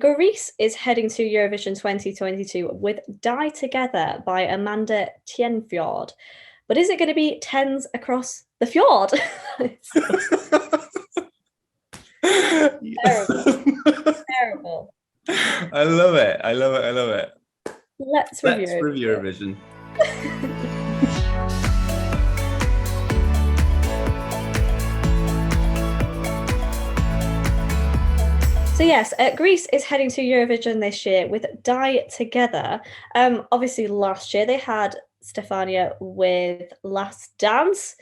Greece is heading to Eurovision 2022 with Die Together by Amanda Tenfjord. But is it going to be tens across the fjord? Terrible. Terrible. I love it. I love it. I love it. Let's review Eurovision. So yes, Greece is heading to Eurovision this year with Die Together. Obviously, last year they had Stefania with Last Dance.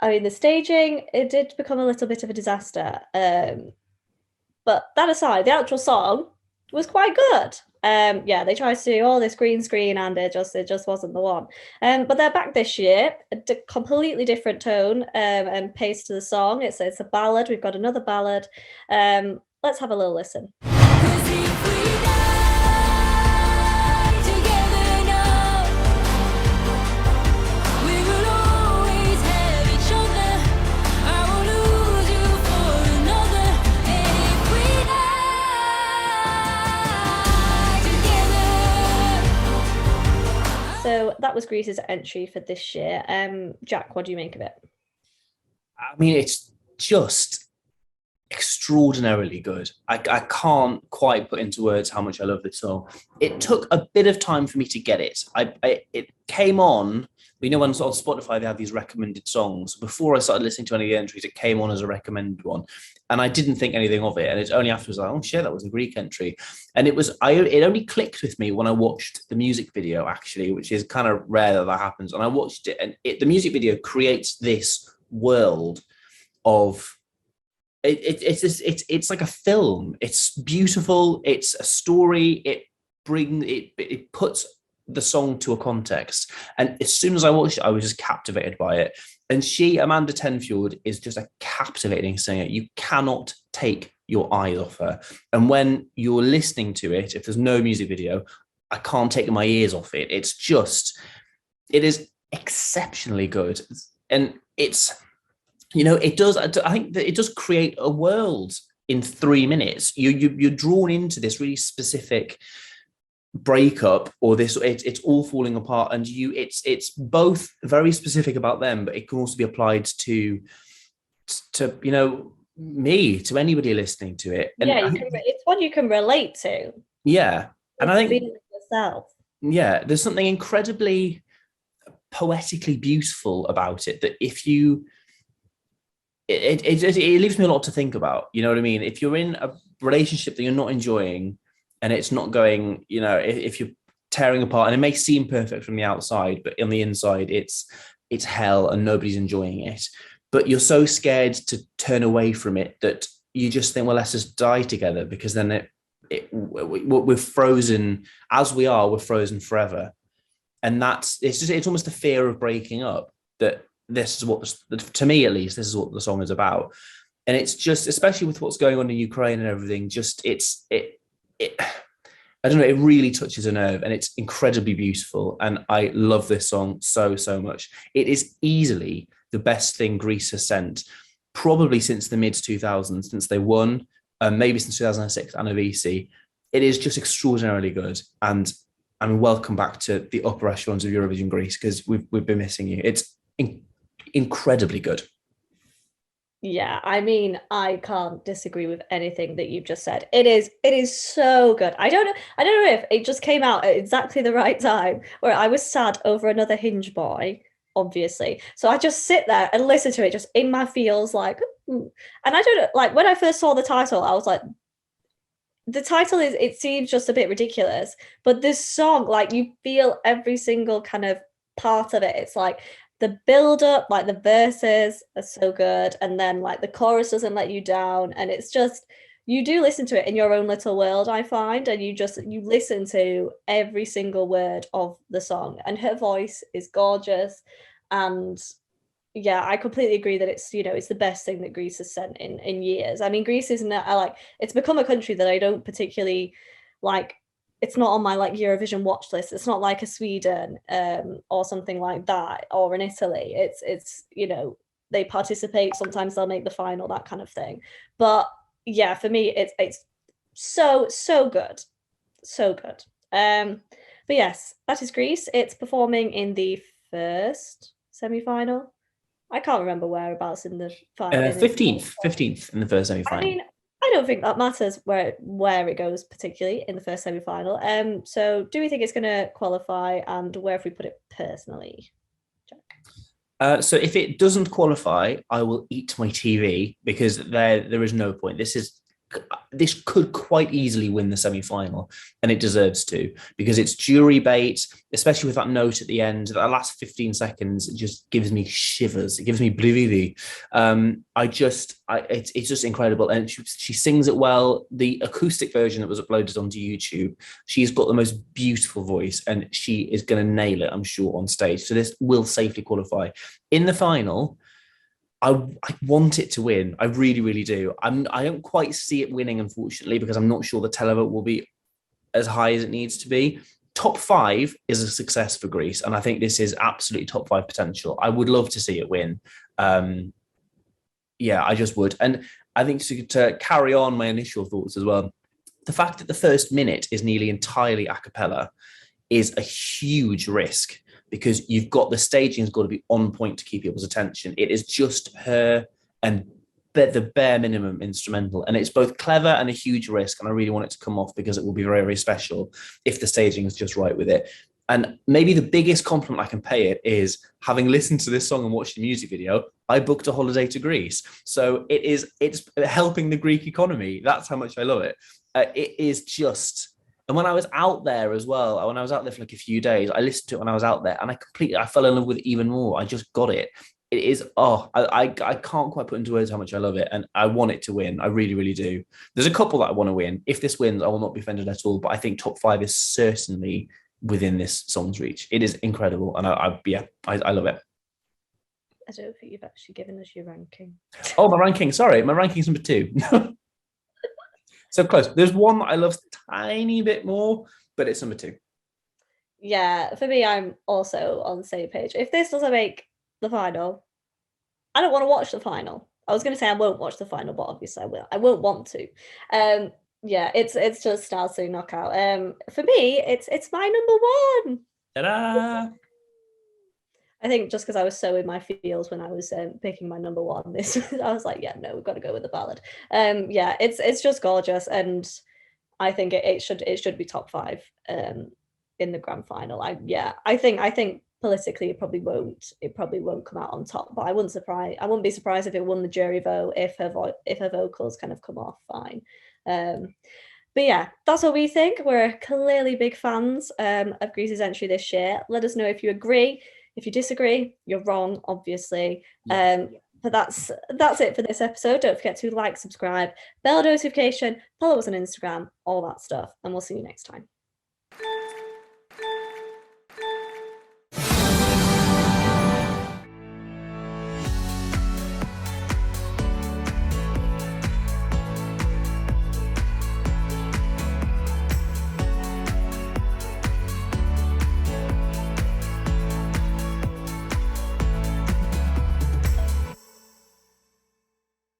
I mean, the staging, it did become a little bit of a disaster. But that aside, the actual song was quite good. Yeah, they tried to do all this green screen and it just wasn't the one. But they're back this year, a completely different tone and pace to the song. It's a ballad. We've got another ballad. Let's have a little listen. So that was Greece's entry for this year. Jack, what do you make of it? I mean, it's just extraordinarily good. I can't quite put into words how much I love this song. It took a bit of time for me to get it. It came on, you know, when on Spotify they have these recommended songs. Before I started listening to any of the entries, it came on as a recommended one, and I didn't think anything of it. And it's only afterwards like, oh shit, that was a Greek entry. And it only clicked with me when I watched the music video, actually, which is kind of rare that happens. And I watched it, and the music video creates this world of. It's like a film. It's beautiful. It's a story. It puts the song to a context. And as soon as I watched it, I was just captivated by it. And Amanda Tenfjord, is just a captivating singer. You cannot take your eyes off her. And when you're listening to it, if there's no music video, I can't take my ears off it. It is exceptionally good. And it's, you know, I think that it does create a world in 3 minutes. You're drawn into this really specific breakup, or this, it's all falling apart, and it's both very specific about them, but it can also be applied to you know, me, to anybody listening to it. And yeah, it's one you can relate to. Yeah, and I think yourself. Yeah, there's something incredibly poetically beautiful about it, that if you. It leaves me a lot to think about. You know what I mean? If you're in a relationship that you're not enjoying and it's not going, you know, if you're tearing apart, and it may seem perfect from the outside, but on the inside, it's hell and nobody's enjoying it. But you're so scared to turn away from it that you just think, well, let's just die together, because then we're frozen as we are. We're frozen forever, and it's almost the fear of breaking up that. This is what, to me at least, this is what the song is about. And it's just, especially with what's going on in Ukraine and everything, just I don't know, it really touches a nerve, and it's incredibly beautiful. And I love this song so much. It is easily the best thing Greece has sent, probably since the mid 2000s, since they won, maybe since 2006 Anavisi. It is just extraordinarily good. And I mean, welcome back to the upper echelons of Eurovision Greece, because we've been missing you. It's incredibly good. Yeah, I mean, I can't disagree with anything that you've just said. It is so good. I don't know if it just came out at exactly the right time, where I was sad over another Hinge boy, obviously. So I just sit there and listen to it just in my feels, like, ooh. And I don't know, like, when I first saw the title, I was like, the title it seems just a bit ridiculous, but this song, like, you feel every single kind of part of it. It's like the build up, like the verses are so good, and then like the chorus doesn't let you down, and it's just, you do listen to it in your own little world, I find, and you listen to every single word of the song, and her voice is gorgeous. And yeah, I completely agree that it's, you know, it's the best thing that Greece has sent in years. I mean, Greece isn't, it's become a country that I don't particularly like. It's not on my like Eurovision watch list. It's not like a Sweden or something like that, or in Italy. It's you know, they participate, sometimes they'll make the final, that kind of thing. But yeah, for me, it's so good. So good. But yes, that is Greece. It's performing in the first semi-final. I can't remember whereabouts in the final. 15th in the first I semi-final. mean, I don't think that matters where it goes, particularly in the first semi-final. So do we think it's going to qualify, and where have we put it personally? So if it doesn't qualify, I will eat my TV because there is no point. This could quite easily win the semi-final, and it deserves to, because it's jury bait, especially with that note at the end. That last 15 seconds, it just gives me shivers. It gives me blividi. It's just incredible, and she sings it well. The acoustic version that was uploaded onto YouTube, she's got the most beautiful voice, and she is going to nail it, I'm sure, on stage. So this will safely qualify. In the final, I want it to win. I really, really do. I don't quite see it winning, unfortunately, because I'm not sure the televote will be as high as it needs to be. Top 5 is a success for Greece, and I think this is absolutely top 5 potential. I would love to see it win. Yeah, I just would. And I think to carry on my initial thoughts as well, the fact that the first minute is nearly entirely a cappella is a huge risk, because you've got the staging's got to be on point to keep people's attention. It is just her and the bare minimum instrumental, and it's both clever and a huge risk, and I really want it to come off because it will be very, very special if the staging is just right with it. And maybe the biggest compliment I can pay it is, having listened to this song and watched the music video, I booked a holiday to Greece. So it's helping the Greek economy. That's how much I love it. It is just... And when I was out there as well, when I was out there for like a few days, I listened to it when I was out there, and I fell in love with it even more. I just got it. It is, I can't quite put into words how much I love it, and I want it to win. I really, really do. There's a couple that I want to win. If this wins, I will not be offended at all, but I think top 5 is certainly within this song's reach. It is incredible, and I love it. I don't think you've actually given us your ranking. Oh, my ranking. Sorry, my ranking's number 2. So close. There's one that I love a tiny bit more, but it's number 2. Yeah, for me, I'm also on the same page. If this doesn't make the final, I don't want to watch the final. I was going to say I won't watch the final, but obviously I will. I won't want to. Yeah, it's just absolute knockout. For me, it's my number 1. Ta-da! I think just because I was so in my feels when I was picking my number 1, I was like, yeah, no, we've got to go with the ballad. Yeah, it's just gorgeous, and I think it should be top 5 in the grand final. I think politically it probably won't come out on top, but I wouldn't be surprised if it won the jury vote, if her vocals kind of come off fine. But yeah, that's what we think. We're clearly big fans of Greece's entry this year. Let us know if you agree. If you disagree, you're wrong, obviously. But that's it for this episode. Don't forget to like, subscribe, bell notification, follow us on Instagram, all that stuff, and we'll see you next time.